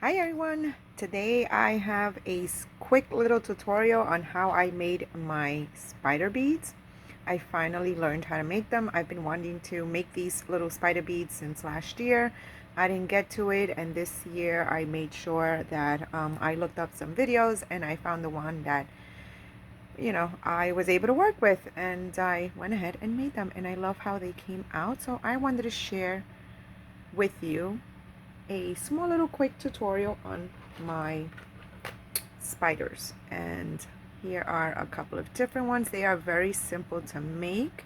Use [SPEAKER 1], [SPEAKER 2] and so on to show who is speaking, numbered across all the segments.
[SPEAKER 1] Hi everyone! Today I have a quick little tutorial on how I made my spider beads. I finally learned how to make them. I've been wanting to make these little spider beads since last year. I didn't get to it, and this year I made sure that I looked up some videos and I found the one that I was able to work with, and I went ahead and made them, and I love how they came out. So I wanted to share with you a small little quick tutorial on my spiders, and here are a couple of different ones. They are very simple to make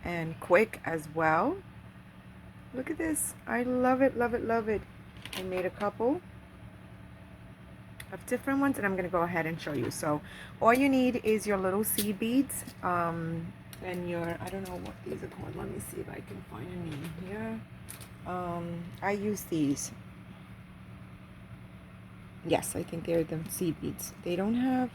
[SPEAKER 1] and quick as well. Look at this. I love it, love it, love it. I made a couple of different ones, and I'm going to go ahead and show you. So all you need is your little seed beads, and your, I don't know what these are called. Let me see if I can find a name here. I use these. Yes, I think they're the seed beads. They don't have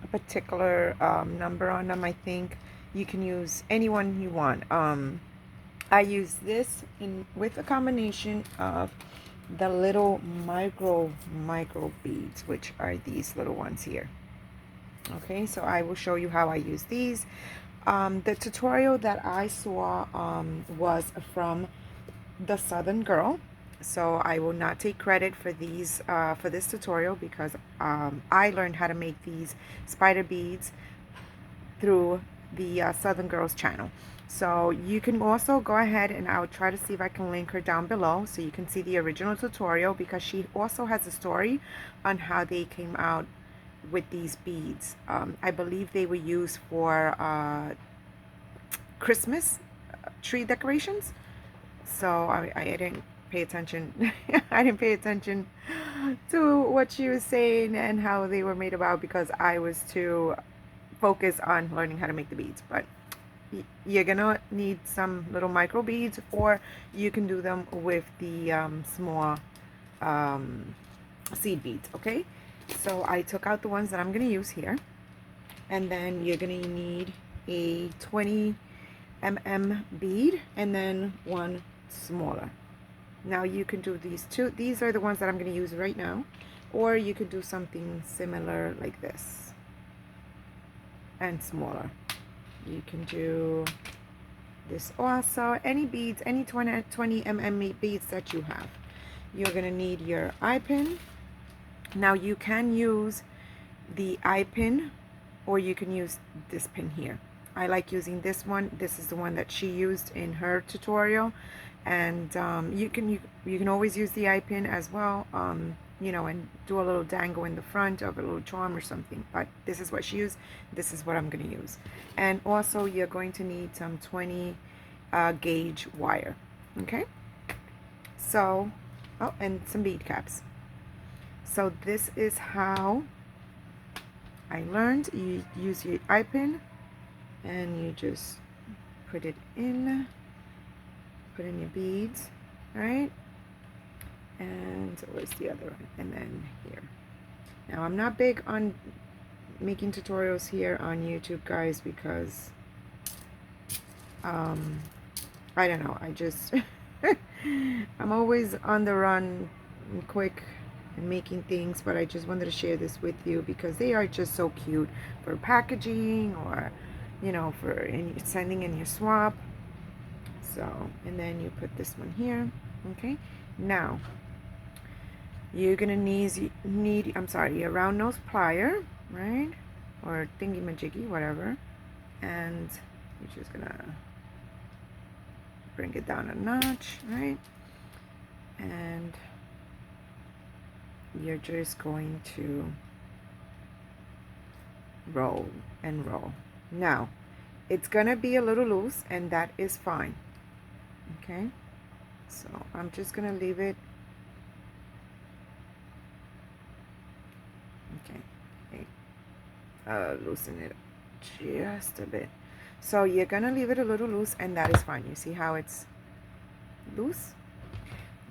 [SPEAKER 1] a particular number on them. I think you can use any one you want. I use this with a combination of the little micro beads, which are these little ones here. Okay, so I will show you how I use these. The tutorial that I saw was from the Southern Girl, so I will not take credit for these for this tutorial, because I learned how to make these spider beads through the Southern Girl's channel. So you can also go ahead, and I'll try to see if I can link her down below so you can see the original tutorial, because she also has a story on how they came out with these beads. I believe they were used for Christmas tree decorations. So I didn't pay attention. I didn't pay attention to what she was saying and how they were made about, because I was too focused on learning how to make the beads. But you're gonna need some little micro beads, or you can do them with the small seed beads. Okay, so I took out the ones that I'm gonna use here, and then you're gonna need a 20 mm bead and then one smaller. Now you can do these two. These are the ones that I'm going to use right now, or you could do something similar like this and smaller. You can do this also. Any beads, any 20 mm beads that you have. You're going to need your eye pin. Now you can use the eye pin, or you can use this pin here. I like using this one. This is the one that she used in her tutorial, and you can always use the eye pin as well, you know, and do a little dangle in the front of a little charm or something. But this is what she used. This is what I'm going to use. And also you're going to need some 20 gauge wire. Okay, so and some bead caps. So this is how I learned. You use your eye pin, and you just put in your beads, right? And where's the other one? And then here. Now I'm not big on making tutorials here on YouTube, guys, because I don't know, I just I'm always on the run and quick and making things, but I just wanted to share this with you because they are just so cute for packaging, or you know, for sending in your swap. So, and then you put this one here. Okay, now you're gonna need I'm sorry, a round nose plier, right, or thingy majiggy, whatever, and you're just gonna bring it down a notch, right, and you're just going to roll and roll. Now it's gonna be a little loose, and that is fine. Okay, so I'm just gonna leave it. Okay, loosen it just a bit. So you're gonna leave it a little loose, and that is fine. You see how it's loose?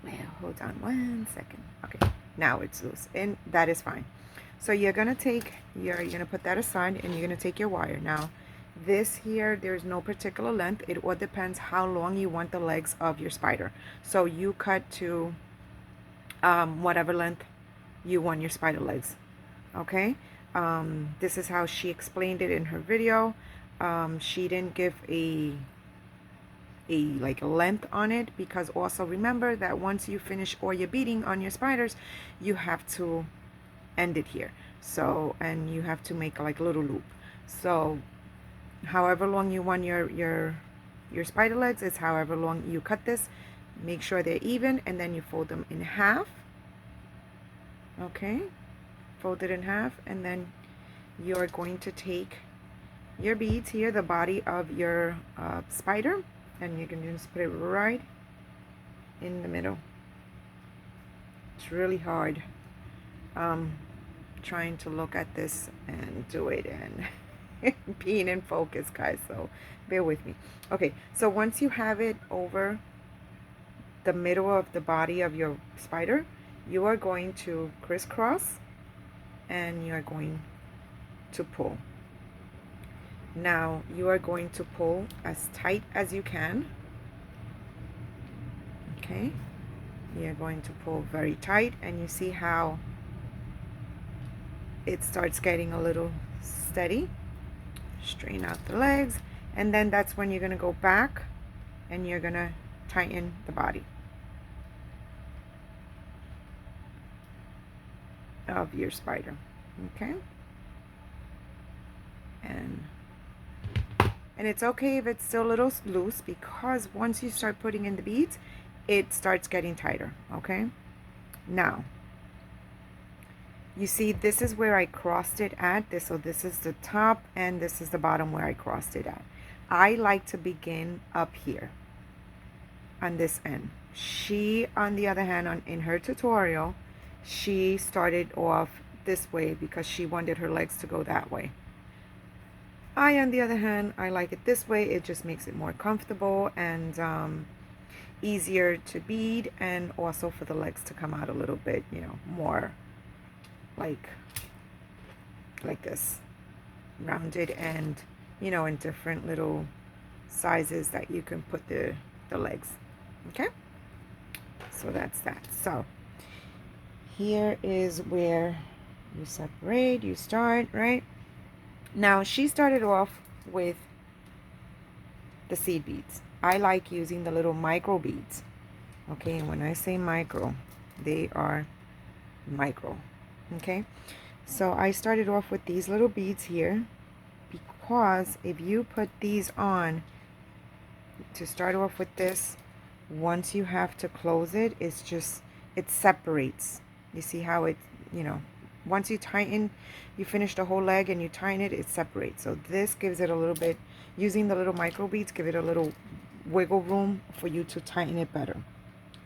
[SPEAKER 1] Well, hold on one second. Okay, now it's loose, and that is fine. So you're gonna you're gonna put that aside, and you're gonna take your wire. Now this here, there's no particular length. It all depends how long you want the legs of your spider. So you cut to whatever length you want your spider legs. Okay, this is how she explained it in her video. She didn't give like a length on it, because also remember that once you finish all your beading on your spiders, you have to end it here. So, and you have to make like a little loop. So however long you want your spider legs is however long you cut this. Make sure they're even, and then you fold them in half. Okay, fold it in half, and then you're going to take your beads here, the body of your spider, and you can just put it right in the middle. It's really hard trying to look at this and do it and being in focus, guys, so bear with me. Okay, so once you have it over the middle of the body of your spider, you are going to crisscross and you are going to pull. Now you are going to pull as tight as you can. Okay, you're going to pull very tight, and you see how it starts getting a little steady. Straighten out the legs, and then that's when you're going to go back and you're going to tighten the body of your spider. Okay, and it's okay if it's still a little loose, because once you start putting in the beads, it starts getting tighter. Okay, now you see this is where I crossed it at. So this is the top and this is the bottom where I crossed it at. I like to begin up here on this end. She, on the other hand, in her tutorial, she started off this way because she wanted her legs to go that way. I, on the other hand, I like it this way. It just makes it more comfortable and easier to bead, and also for the legs to come out a little bit, you know, more like this, rounded, and you know, in different little sizes that you can put the legs. Okay, so that's that. So here is where you separate, you start right now. She started off with the seed beads. I like using the little micro beads. Okay, and when I say micro, they are micro. Okay, so I started off with these little beads here, because if you put these on to start off with this, once you have to close it, it's just, it separates. You see how it, you know, once you tighten, you finish the whole leg and you tighten it, it separates. So this gives it a little bit, using the little micro beads, give it a little wiggle room for you to tighten it better.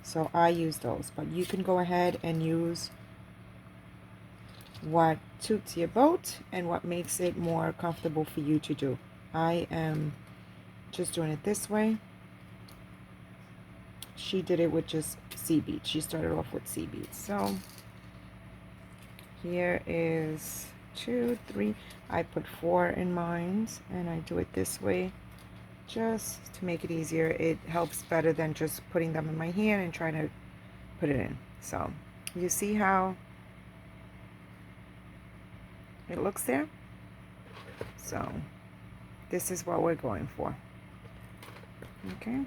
[SPEAKER 1] So I use those, but you can go ahead and use what suits your boat and what makes it more comfortable for you to do. I am just doing it this way. She did it with just seed beads. She started off with seed beads. So here is 2, 3. I put 4 in mine, and I do it this way just to make it easier. It helps better than just putting them in my hand and trying to put it in. So you see how it looks there? So this is what we're going for. Okay,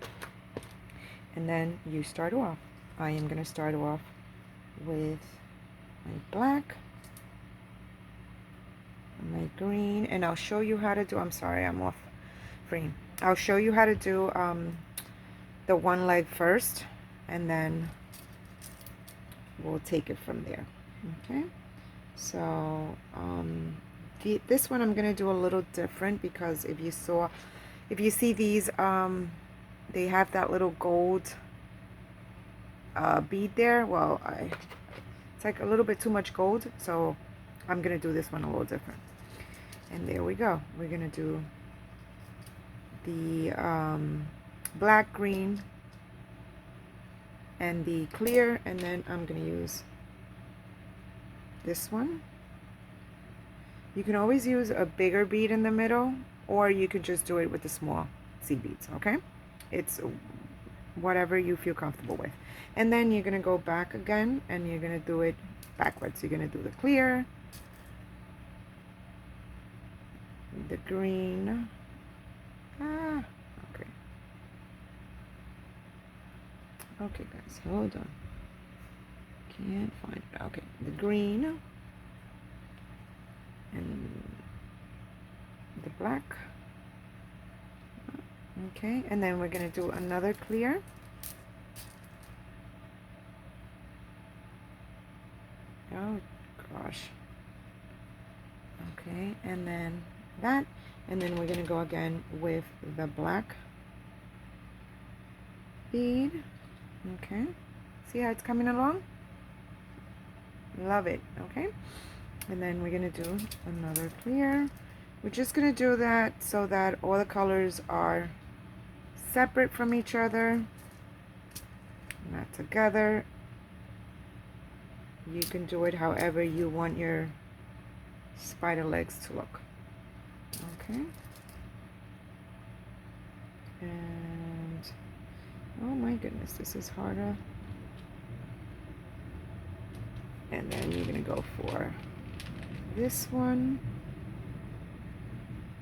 [SPEAKER 1] and then you start off. I am going to start off with my black, my green, and I'll show you how to do, I'm sorry, I'm off frame. I'll show you how to do the one leg first, and then we'll take it from there. Okay, so this one I'm going to do a little different, because if you see these, they have that little gold bead there. Well, it's like a little bit too much gold, so I'm going to do this one a little different. And there we go. We're going to do the black, green, and the clear, and then I'm going to use this one. You can always use a bigger bead in the middle, or you could just do it with the small seed beads. Okay, it's whatever you feel comfortable with. And then you're going to go back again and you're going to do it backwards. You're going to do the clear, the green, okay. Okay guys, hold on. Can't find it. Okay, the green and the black. Okay, and then we're going to do another clear. Oh gosh. Okay, and then that, and then we're going to go again with the black bead. Okay, see how it's coming along? Love it. Okay, and then we're going to do another clear. We're just going to do that so that all the colors are separate from each other, not together. You can do it however you want your spider legs to look. Okay, and oh my goodness, this is harder. And then you're gonna go for this one.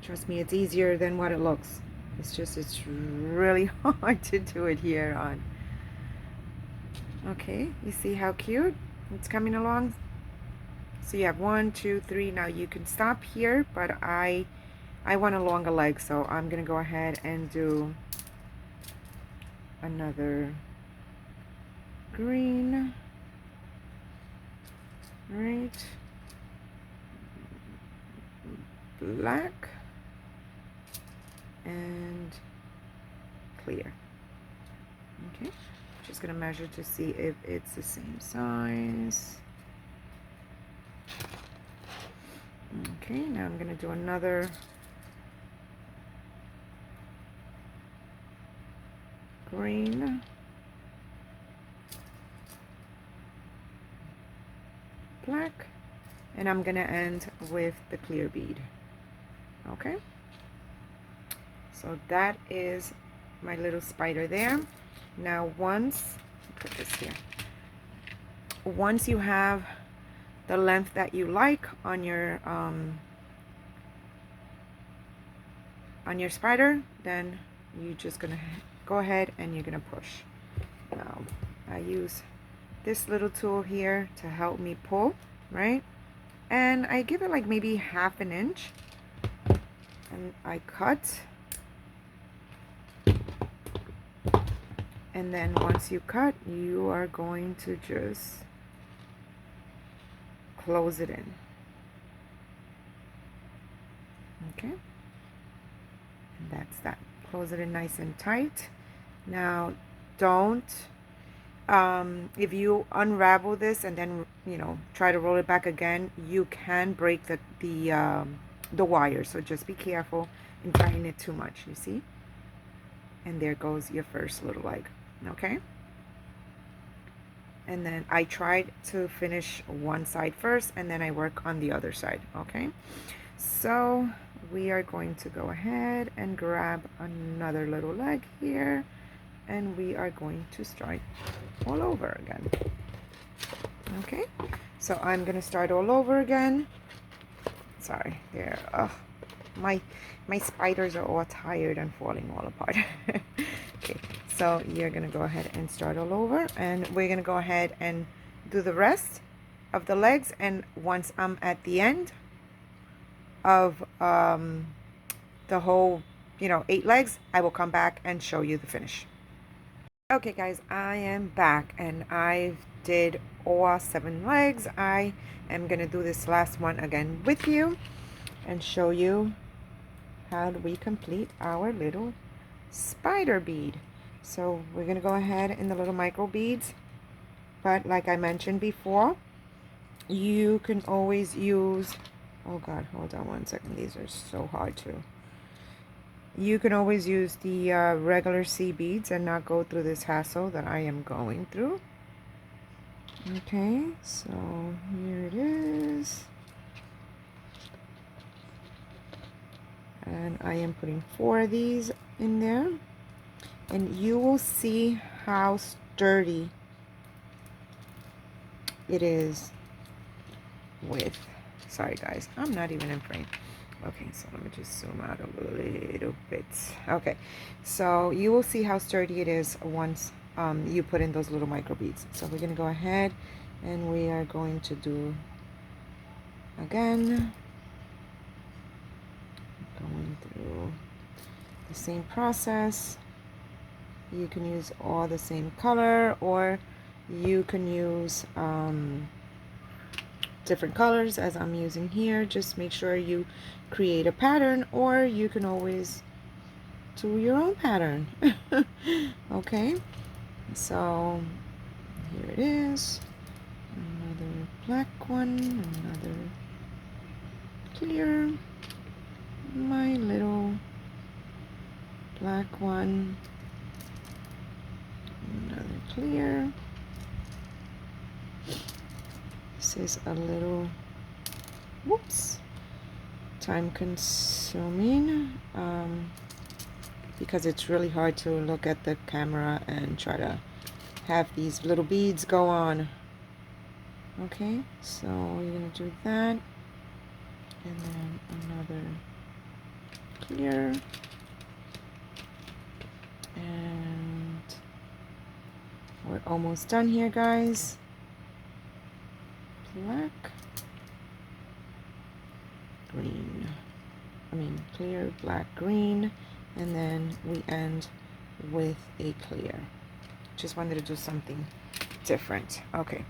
[SPEAKER 1] Trust me, it's easier than what it looks. It's really hard to do it here on. Okay, you see how cute it's coming along? So you have 1, 2, 3. Now you can stop here, but I want a longer leg, so I'm gonna go ahead and do another green. Right, black and clear. Okay, just gonna measure to see if it's the same size. Okay, now I'm gonna do another green, black, and I'm gonna end with the clear bead. Okay, so that is my little spider there. Now once, put this here, once you have the length that you like on your spider, then you're just gonna go ahead and you're gonna push. Now I use this little tool here to help me pull, right? And I give it like maybe 1/2 inch, and I cut. And then once you cut, you are going to just close it in. Okay, and that's that. Close it in nice and tight. Now don't if you unravel this and then try to roll it back again, you can break the wire, so just be careful in tying it too much. You see, and there goes your first little leg. Okay, and then I tried to finish one side first and then I work on the other side. Okay, so we are going to go ahead and grab another little leg here, and we are going to start all over again. Okay, so I'm gonna start all over again. Sorry, there. My spiders are all tired and falling all apart. Okay, so you're gonna go ahead and start all over, and we're gonna go ahead and do the rest of the legs. And once I'm at the end of the whole 8 legs, I will come back and show you the finish. Okay guys, I am back and I did all 7 legs. I am gonna do this last one again with you and show you how do we complete our little spider bead. So we're gonna go ahead in the little micro beads, but like I mentioned before, you can always use, oh god, hold on one second, these are so hard to, you can always use the regular C beads and not go through this hassle that I am going through. Okay, so here it is. And I am putting 4 of these in there. And you will see how sturdy it is with, sorry guys, I'm not even in frame. Okay, so let me just zoom out a little bit. Okay, so you will see how sturdy it is once you put in those little micro beads. So we're gonna go ahead and we are going to do again, going through the same process. You can use all the same color, or you can use different colors as I'm using here. Just make sure you create a pattern, or you can always do your own pattern. Okay, so here it is, another black one, another clear, my little black one, another clear. This is a little, whoops, time consuming because it's really hard to look at the camera and try to have these little beads go on. Okay, so you're gonna do that, and then another clear, and we're almost done here, guys. Black, green, clear, black, green, and then we end with a clear. Just wanted to do something different. Okay,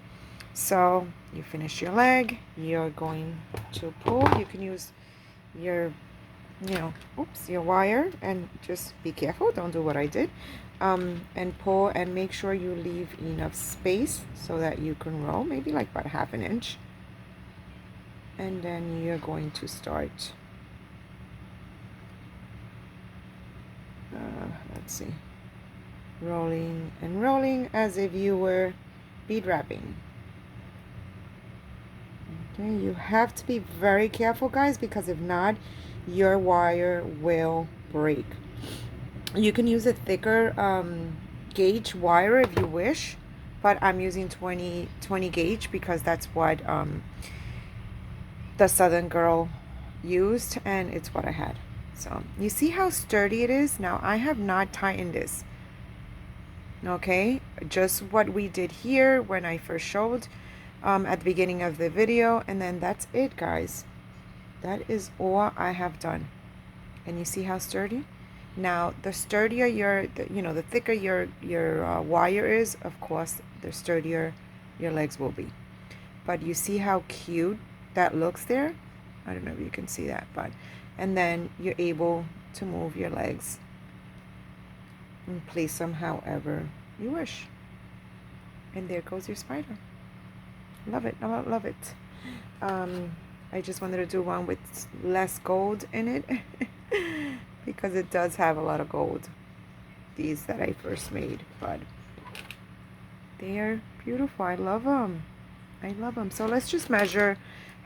[SPEAKER 1] so you finish your leg, you're going to pull. You can use your, your wire, and just be careful, don't do what I did, and pull, and make sure you leave enough space so that you can roll, maybe like about 1/2 inch, and then you're going to start let's see, rolling and rolling as if you were bead wrapping. Okay, you have to be very careful, guys, because if not, your wire will break. You can use a thicker gauge wire if you wish, but I'm using 20 gauge because that's what the Southern girl used, and it's what I had. So you see how sturdy it is. Now I have not tightened this. Okay, just what we did here when I first showed at the beginning of the video, and then that's it, guys. That is all I have done. And you see how sturdy? Now the sturdier the thicker your wire is, of course the sturdier your legs will be. But you see how cute that looks there? I don't know if you can see that, but and then you're able to move your legs and place them however you wish. And there goes your spider. Love it, love it, love it. I just wanted to do one with less gold in it because it does have a lot of gold, these that I first made, but they're beautiful. I love them. I love them. So let's just measure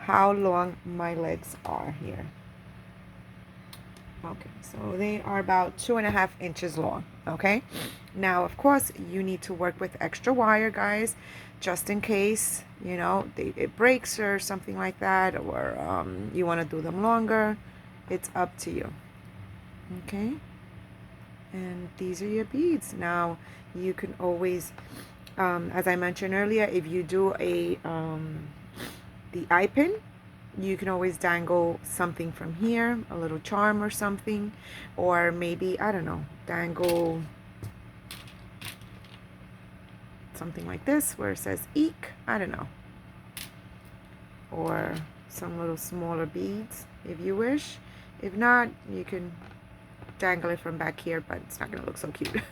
[SPEAKER 1] how long my legs are here. Okay, so they are about 2.5 inches long. Okay, now of course you need to work with extra wire, guys, just in case it breaks or something like that, or you want to do them longer. It's up to you. Okay, and these are your beads. Now you can always as I mentioned earlier, if you do the eye pin, you can always dangle something from here, a little charm or something, or maybe, I don't know, dangle something like this where it says eek, I don't know, or some little smaller beads if you wish. If not, you can dangle it from back here, but it's not gonna look so cute.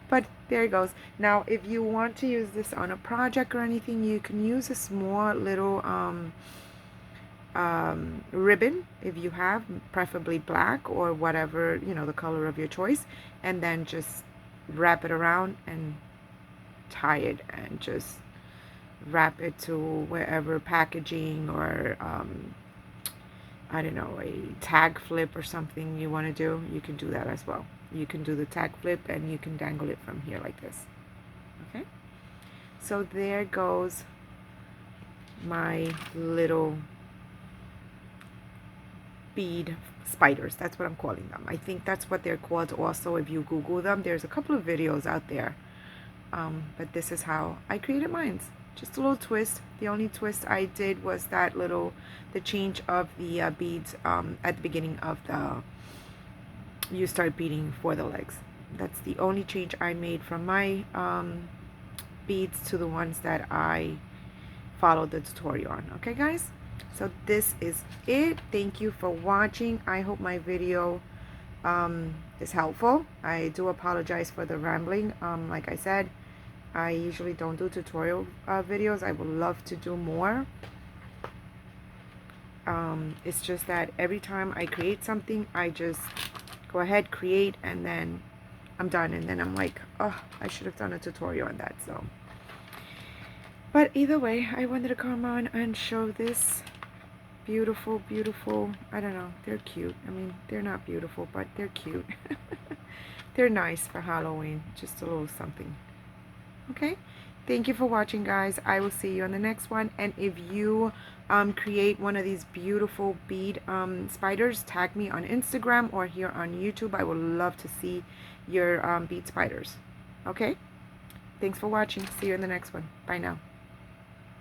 [SPEAKER 1] But there it goes. Now if you want to use this on a project or anything, you can use a small little ribbon if you have, preferably black or whatever, the color of your choice, and then just wrap it around and tie it, and just wrap it to wherever packaging, or I don't know, a tag flip or something you want to do. You can do that as well. you can do the tag flip and you can dangle it from here like this. Okay, so there goes my little bead spiders. That's what I'm calling them. I think that's what they're called also. If you Google them, there's a couple of videos out there. But this is how I created mine. Just a little twist. The only twist I did was that the change of the beads at the beginning of you start beading for the legs. That's the only change I made from my beads to the ones that I followed the tutorial on. Okay, guys? So this is it. Thank you for watching. I hope my video is helpful. I do apologize for the rambling. Like I said, I usually don't do tutorial videos. I would love to do more. It's just that every time I create something, I just go ahead, create, and then I'm done. And then I'm like, oh, I should have done a tutorial on that. So, but either way, I wanted to come on and show this beautiful, beautiful, I don't know, they're cute. I mean, they're not beautiful, but they're cute. They're nice for Halloween, just a little something. Okay, thank you for watching, guys. I will see you on the next one. And if you create one of these beautiful bead spiders, tag me on Instagram or here on YouTube. I would love to see your bead spiders. Okay, thanks for watching. See you in the next one. Bye now.